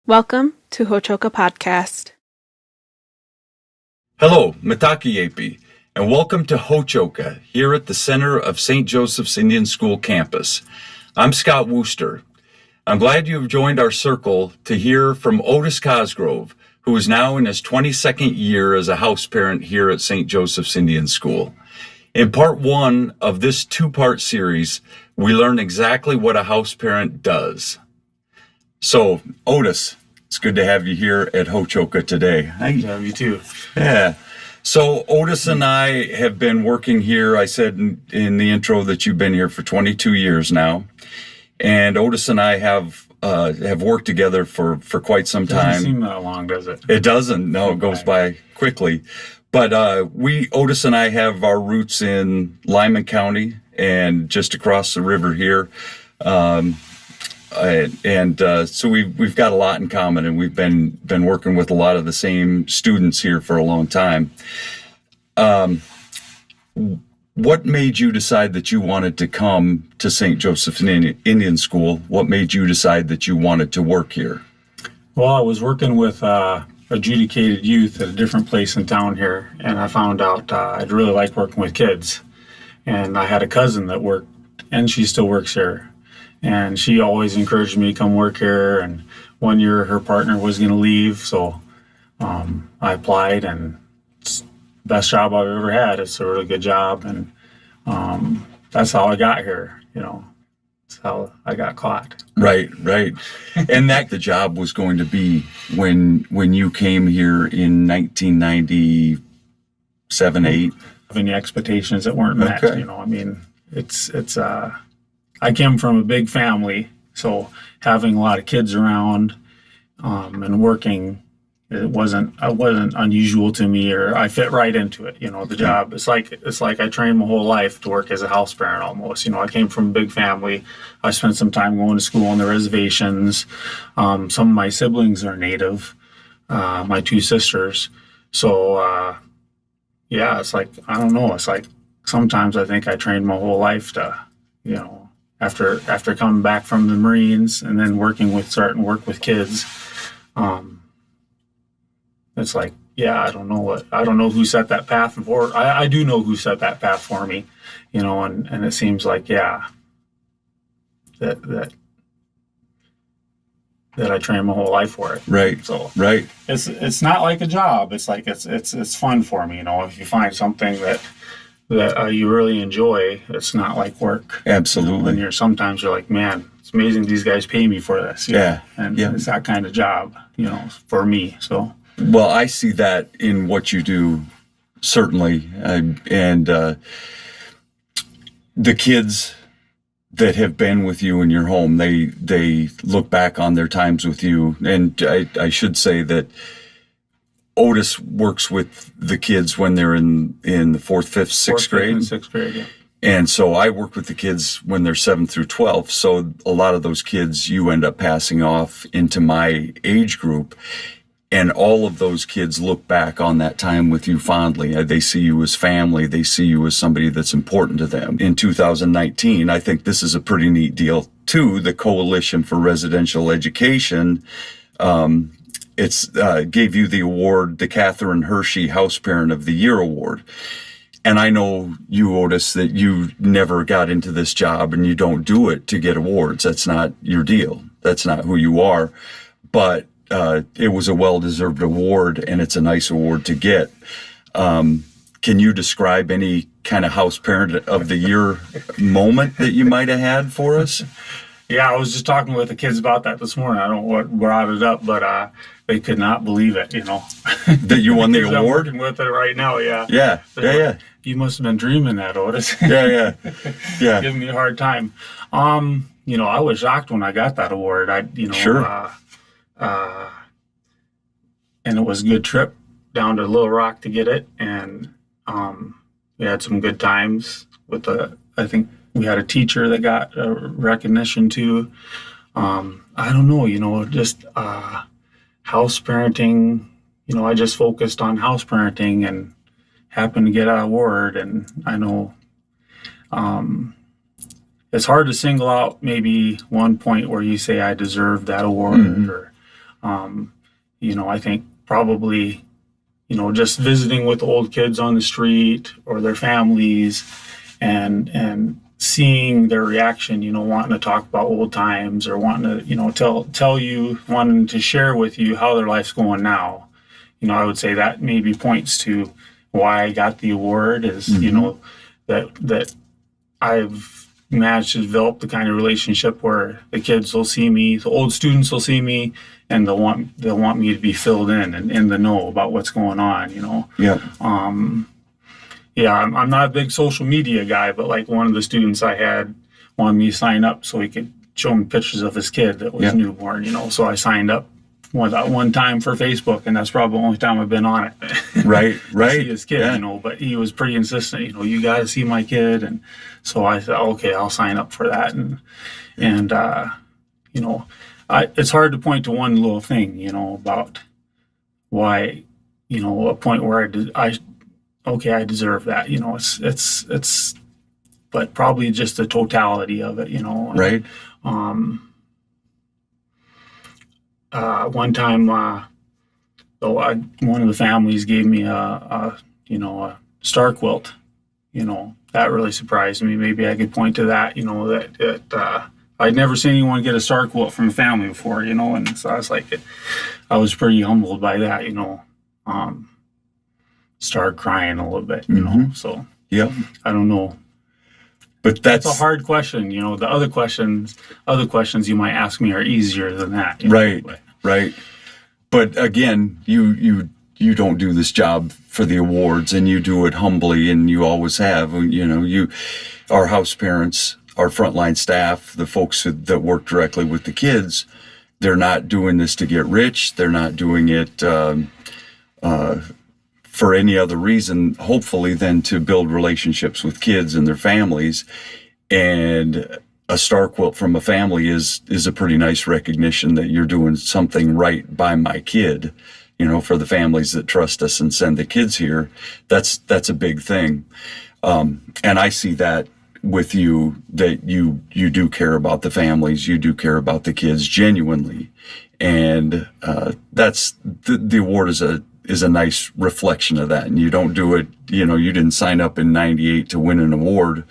Welcome to Hochoka Podcast. Hello, Mitakuyepi, and welcome to Hochoka, here at the center of St. Joseph's Indian School campus. I'm Scott Wooster. I'm glad you have joined our circle to hear from Otis Cosgrove, who is now in his 22nd year as a house parent here at St. Joseph's Indian School. In part one of this two-part series, we learn exactly what a house parent does. So, Otis, it's good to have you here at Hochoka today. Good to have you too. Yeah. So Otis and I have been working here. I said in the intro that you've been here for 22 years now. And Otis and I have worked together for quite some time. Doesn't seem that long, does it? It doesn't. No, it goes by quickly. But Otis and I have our roots in Lyman County and just across the river here. So we've got a lot in common, and we've been working with a lot of the same students here for a long time. What made you decide that you wanted to come to St. Joseph's Indian School? What made you decide that you wanted to work here? Well, I was working with adjudicated youth at a different place in town here, and I found out I'd really like working with kids. And I had a cousin that worked, and she still works here. And she always encouraged me to come work here. And one year her partner was going to leave, so I applied, and it's the best job I've ever had. It's a really good job, and that's how I got here. That's how I got caught. Right. And that the job was going to be when you came here in 1997, 8. Any expectations that weren't met. Okay. It's I came from a big family, so having a lot of kids around and working, it wasn't unusual to me, or I fit right into it. The job. It's like I trained my whole life to work as a house parent almost. I came from a big family. I spent some time going to school on the reservations. Some of my siblings are Native, my two sisters. So it's like, I don't know. It's like sometimes I think I trained my whole life to, after coming back from the Marines and then starting to work with kids, it's like, I don't know who set that path for. I do know who set that path for me, and it seems like, that I trained my whole life for it. Right. So right. It's not like a job. It's like it's fun for me. If you find something that you really enjoy, it's not like work. Absolutely. And sometimes you're like, man, it's amazing these guys pay me for this. It's that kind of job, for me. So. Well, I see that in what you do, certainly, and the kids that have been with you in your home, they look back on their times with you, and I should say that Otis works with the kids when they're in the 4th, 5th, 6th grade. 4th, 5th, and 6th grade, yeah. And so I work with the kids when they're 7th through 12th. So a lot of those kids you end up passing off into my age group. And all of those kids look back on that time with you fondly. They see you as family. They see you as somebody that's important to them. In 2019, I think this is a pretty neat deal, too. The Coalition for Residential Education gave you the award, the Catherine Hershey House Parent of the Year Award. And I know you, Otis, that you never got into this job and you don't do it to get awards. That's not your deal. That's not who you are. But it was a well-deserved award, and it's a nice award to get. Can you describe any kind of House Parent of the Year moment that you might have had for us? Yeah, I was just talking with the kids about that this morning. I don't know what brought it up, but they could not believe it, That you won the award? I'm working with it right now, yeah. Yeah. You must have been dreaming that, Otis. Yeah. Giving me a hard time. I was shocked when I got that award. Sure. And it was a good trip down to Little Rock to get it. And we had some good times I think we had a teacher that got recognition too. I don't know, just house parenting, I just focused on house parenting and happened to get an award. And I know it's hard to single out maybe one point where you say I deserve that award, or I think probably, just visiting with old kids on the street or their families and seeing their reaction, wanting to talk about old times or wanting to, tell you, wanting to share with you how their life's going now. I would say that maybe points to why I got the award is, that I've managed to develop the kind of relationship where the kids will see me, the old students will see me, and they'll want me to be filled in and in the know about what's going on. Yeah. I'm not a big social media guy, but like one of the students I had wanted me to sign up so he could show me pictures of his kid that was newborn. So I signed up one time for Facebook, and that's probably the only time I've been on it. Right. To see his kid, but he was pretty insistent, you got to see my kid. And so I said, okay, I'll sign up for that. And it's hard to point to one little thing, about why, a point where I deserve that, it's, but probably just the totality of it, Right. One time, one of the families gave me a star quilt. That really surprised me. Maybe I could point to that. That I'd never seen anyone get a star quilt from a family before. And so I was like, I was pretty humbled by that. Started crying a little bit. So yeah, I don't know. But that's a hard question. The other questions you might ask me are easier than that. Right. Right. But again, you don't do this job for the awards, and you do it humbly, and you always have. Our house parents, our frontline staff, the folks that work directly with the kids, they're not doing this to get rich. They're not doing it for any other reason, hopefully, than to build relationships with kids and their families. And a star quilt from a family is a pretty nice recognition that you're doing something right by my kid. For the families that trust us and send the kids here, that's a big thing. And I see that with you, that you do care about the families, you do care about the kids genuinely. And that's the award is a nice reflection of that. And you don't do it, you didn't sign up in '98 to win an award,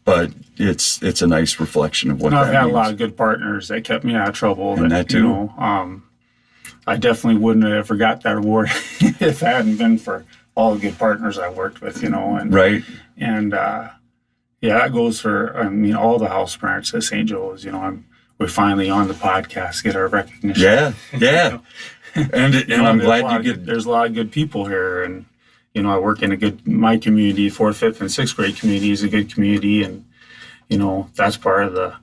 but it's a nice reflection of what that means. I've had a lot of good partners that kept me out of trouble. And that too. I definitely wouldn't have ever got that award if it hadn't been for all the good partners I worked with, and right. And that goes for all the house parents at St. Joe's. We're finally on the podcast, get our recognition. Yeah. And I'm glad there's a lot of good people here, and I work in my community, 4th, 5th, and 6th grade community is a good community, and that's part of the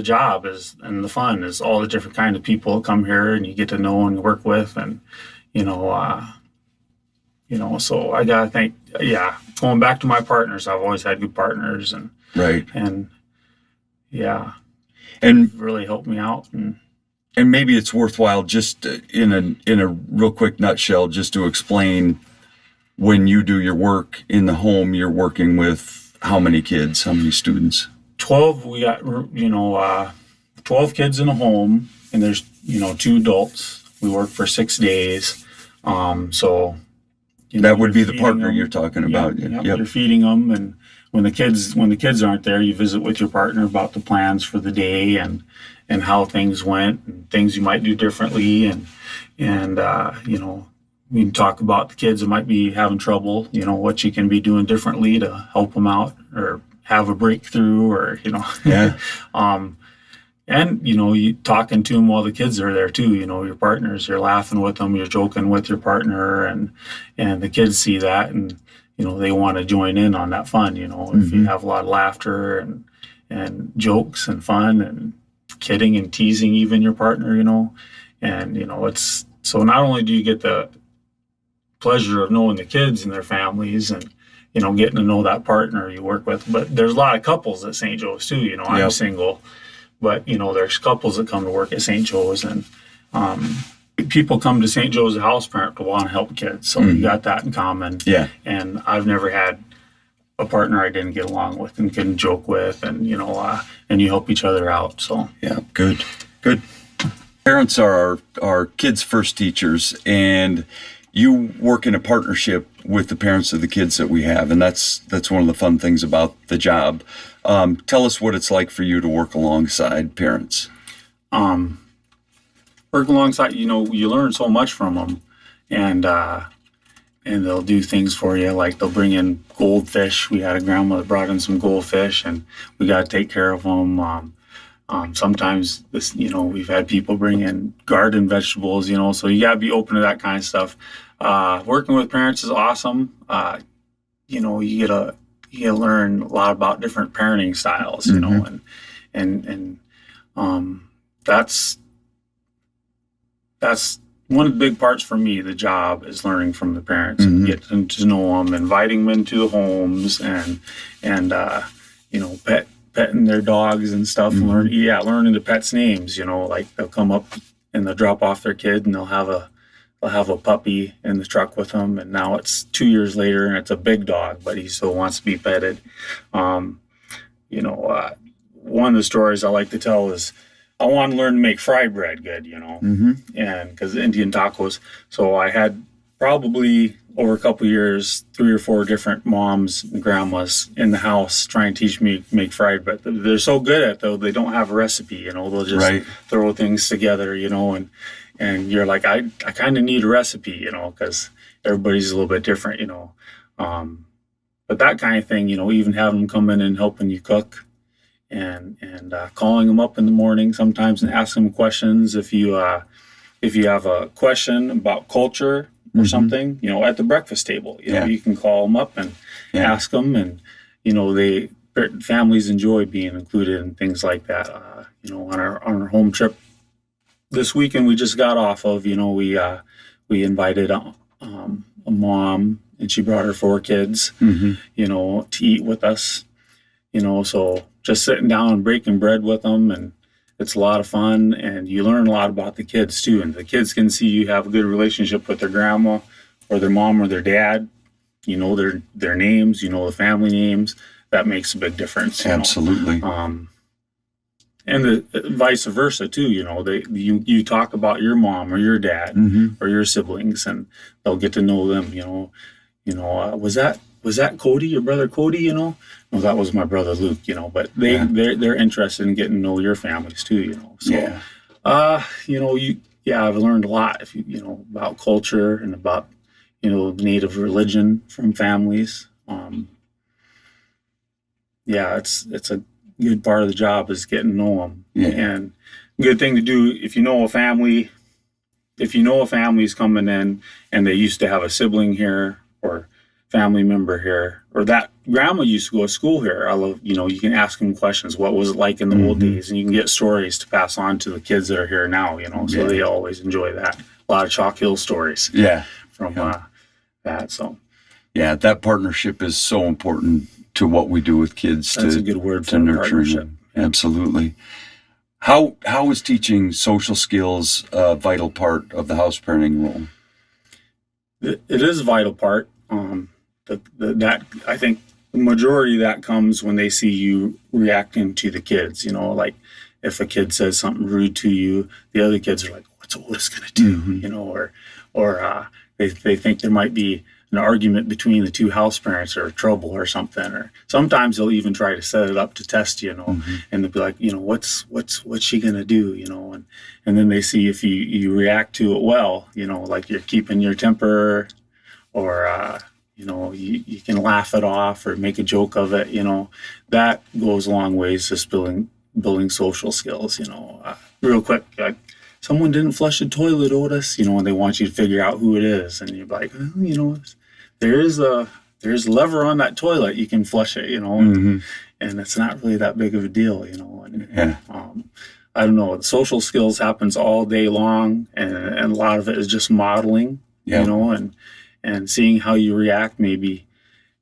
job and the fun is all the different kind of people that come here and you get to know and work with, and so I gotta think, going back to my partners, I've always had good partners, and right, and and really helped me out. And maybe it's worthwhile just in a real quick nutshell, just to explain, when you do your work in the home, you're working with how many kids, how many students? 12. We got 12 kids in a home, and there's 2 adults. We work for 6 days. So that would be the partner you're talking about. Yep. You're feeding them, and when the kids aren't there, you visit with your partner about the plans for the day and how things went and things you might do differently, and we can talk about the kids that might be having trouble, what you can be doing differently to help them out or have a breakthrough, or and you talking to them while the kids are there too. Your partners, you're laughing with them, you're joking with your partner, and the kids see that, and they want to join in on that fun. If you have a lot of laughter and jokes and fun and kidding and teasing even your partner, and it's so not only do you get the pleasure of knowing the kids and their families and getting to know that partner you work with, but there's a lot of couples at St. Joe's too. I'm single, but there's couples that come to work at St. Joe's, and people come to St. Joe's as a house parent to want to help kids, so you got that in common. And I've never had a partner I didn't get along with and couldn't joke with, and and you help each other out. So good. Parents are our kids' first teachers, and you work in a partnership with the parents of the kids that we have, and that's one of the fun things about the job. Tell us what it's like for you to work alongside parents. Work alongside, you learn so much from them, and they'll do things for you, like they'll bring in goldfish. We had a grandma that brought in some goldfish, and we got to take care of them. Sometimes we've had people bring in garden vegetables, so you got to be open to that kind of stuff. Working with parents is awesome. You get to learn a lot about different parenting styles, and that's one of the big parts for me. The job is learning from the parents, and getting to know them, inviting them into the homes, and petting their dogs and stuff, and learning the pets' names. Like they'll come up and they'll drop off their kid, and they'll have a puppy in the truck with them, and now it's 2 years later, and it's a big dog, but he still wants to be petted. One of the stories I like to tell is I want to learn to make fry bread good, and because Indian tacos. So I had probably over a couple of years, 3 or 4 different moms and grandmas in the house trying to teach me to make fried bread. They're so good at it, though, they don't have a recipe, they'll just throw things together, and you're like, I kind of need a recipe, because everybody's a little bit different, but that kind of thing, even having them come in and helping you cook, and calling them up in the morning sometimes and asking them questions. If you have a question about culture or something, at the breakfast table, you can call them up and ask them, and families enjoy being included in things like that. On our home trip this weekend we just got off of, we invited a mom, and she brought her 4 kids, to eat with us, so just sitting down and breaking bread with them, and it's a lot of fun, and you learn a lot about the kids too, and the kids can see you have a good relationship with their grandma or their mom or their dad, their names, the family names. That makes a big difference. Absolutely. And the vice versa too, you talk about your mom or your dad or your siblings, and they'll get to know them. Was that Cody, your brother Cody? No, that was my brother Luke. But they're interested in getting to know your families too. So I've learned a lot, about culture and about native religion from families. It's a good part of the job is getting to know them, and good thing to do if you know a family is coming in and they used to have a sibling here or family member here, or that grandma used to go to school here. I love, you can ask them questions. What was it like in the old days? And you can get stories to pass on to the kids that are here now, so they always enjoy that. A lot of Chalk Hill stories from that. So that partnership is so important to what we do with kids. That's a good word for nurturing them. Absolutely. How is teaching social skills a vital part of the house parenting role? It is a vital part. That I think the majority of that comes when they see you reacting to the kids. Like if a kid says something rude to you, the other kids are like, "What's Otis going to do?" Or they think there might be an argument between the two house parents or trouble or something. Or sometimes they'll even try to set it up to test you, and they'll be like, what's she going to do, and then they see if you react to it well, like you're keeping your temper, or you can laugh it off or make a joke of it, that goes a long ways to building social skills. Real quick, like, someone didn't flush a toilet, Otis, and they want you to figure out who it is, and you're like, there's a lever on that toilet, you can flush it, and it's not really that big of a deal, I don't know, the social skills happens all day long, and a lot of it is just modeling, and seeing how you react maybe,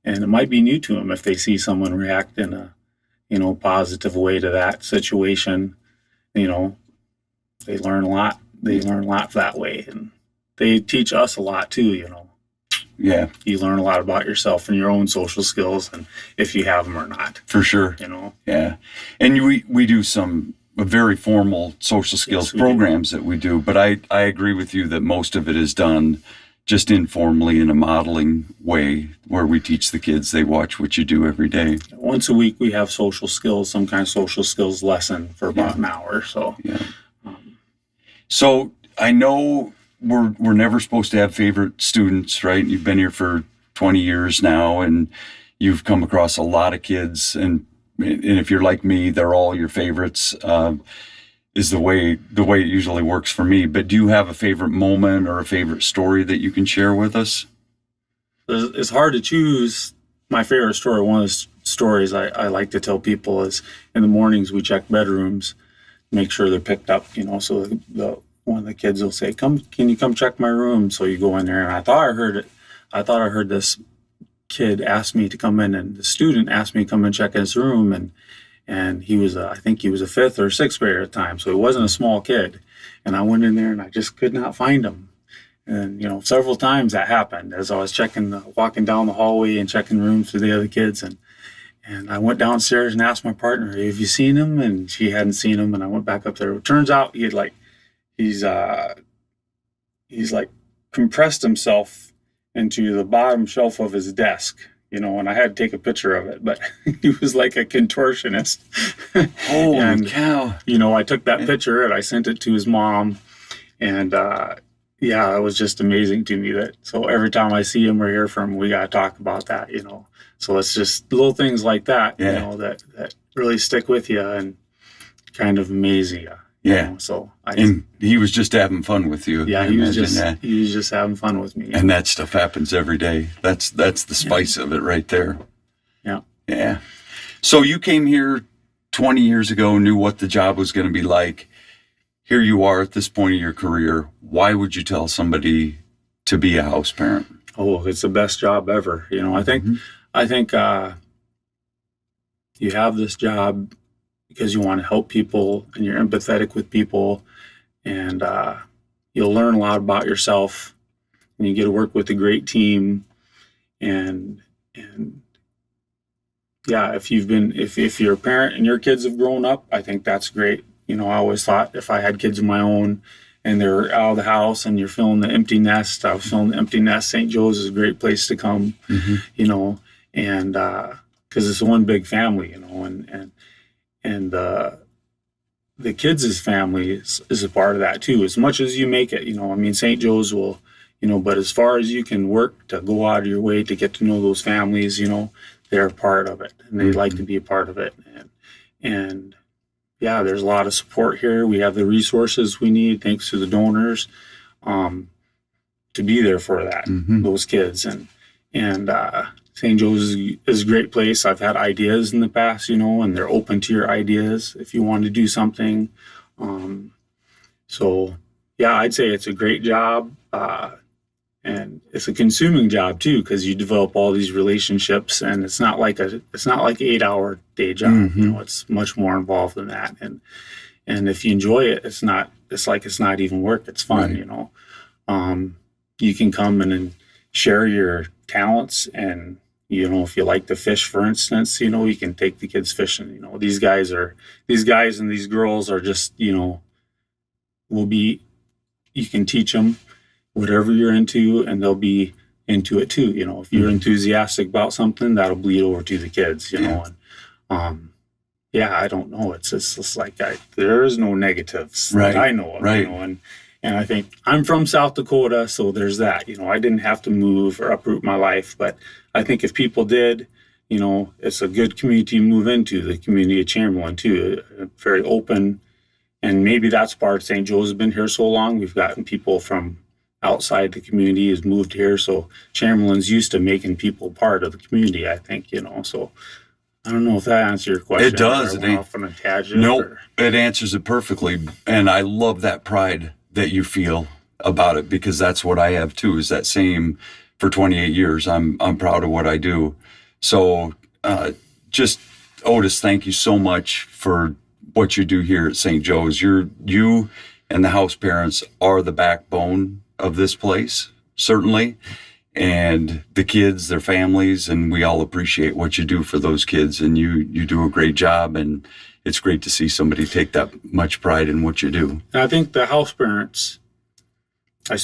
and it might be new to them if they see someone react in a positive way to that situation. They learn a lot. They learn a lot that way, and they teach us a lot too. You learn a lot about yourself and your own social skills, and if you have them or not. For sure. And we do some very formal social skills programs that we do, but I agree with you that most of it is done just informally in a modeling way where we teach the kids, they watch what you do every day. Once a week we have social skills, some kind of social skills lesson for about an hour. So, So I know we're never supposed to have favorite students, right? You've been here for 20 years now, and you've come across a lot of kids, and if you're like me, they're all your favorites. Is the way it usually works for me. But do you have a favorite moment or a favorite story that you can share with us? It's hard to choose my favorite story. One of the stories I like to tell people is in the mornings we check bedrooms, make sure they're picked up, so one of the kids will say, can you come check my room? So you go in there, and I thought I heard this kid ask me to come in, and the student asked me to come and check his room, and he was, I think he was a 5th or 6th grader at the time, so he wasn't a small kid. And I went in there and I just could not find him. And, several times that happened as I was walking down the hallway and checking rooms for the other kids. And I went downstairs and asked my partner, have you seen him? And she hadn't seen him. And I went back up there. It turns out he's compressed himself into the bottom shelf of his desk. And I had to take a picture of it, but he was like a contortionist. Holy cow. I took that picture and I sent it to his mom. And, it was just amazing to me so every time I see him or hear from him, we got to talk about that, So it's just little things like that, that really stick with you and kind of amaze you. Yeah. And he was just having fun with you. Yeah, he was just having fun with me. And that stuff happens every day. That's the spice of it right there. Yeah. Yeah. So you came here 20 years ago, knew what the job was going to be like. Here you are at this point of your career. Why would you tell somebody to be a house parent? Oh, it's the best job ever. I think you have this job because you want to help people and you're empathetic with people, and you'll learn a lot about yourself, and you get to work with a great team. And if you're a parent and your kids have grown up, I think that's great. I always thought if I had kids of my own and they're out of the house and you're feeling the empty nest, I was feeling the empty nest. St. Joe's is a great place to come, and because it's one big family, and the kids' family is a part of that too, as much as you make it. St. Joe's will, but as far as you can work to go out of your way to get to know those families, they're a part of it, and they like to be a part of it. And there's a lot of support here. We have the resources we need, thanks to the donors, to be there for that, those kids. And St. Joe's is a great place. I've had ideas in the past, and they're open to your ideas if you want to do something. I'd say it's a great job. And it's a consuming job too, because you develop all these relationships, and it's not like an 8-hour day job. It's much more involved than that. And if you enjoy it, it's not even work. It's fun. You can come in and share your talents, and if you like to fish, for instance, you can take the kids fishing. These guys and these girls are just, you can teach them whatever you're into, and they'll be into it too. If you're enthusiastic about something, that'll bleed over to the kids, and I don't know. It's just like there is no negatives that I know of, and I think I'm from South Dakota, so there's that. I didn't have to move or uproot my life, but I think if people did, it's a good community to move into, the community of Chamberlain too, very open, and maybe that's part of St. Joe's has been here so long. We've gotten people from outside the community has moved here, so Chamberlain's used to making people part of the community, I think, so I don't know if that answers your question. It does. It off on a tangent. Nope, it answers it perfectly, and I love that pride that you feel about it, because that's what I have too, is that same for 28 years. I'm proud of what I do. So Otis, thank you so much for what you do here at St. Joe's. You and the house parents are the backbone of this place, certainly, and the kids, their families, and we all appreciate what you do for those kids, and you do a great job, and it's great to see somebody take that much pride in what you do. And I think the house parents, I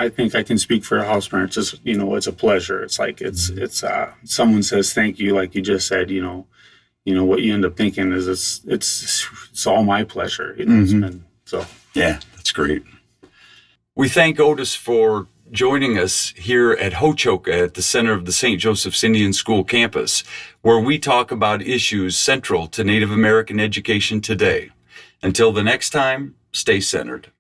think I can speak for the house parents. It's, it's a pleasure. It's like, it's someone says thank you, like you just said, what you end up thinking is it's all my pleasure. It's been, so. Yeah, that's great. We thank Otis for joining us here at Hochoka at the center of the St. Joseph's Indian School campus, where we talk about issues central to Native American education today. Until the next time, stay centered.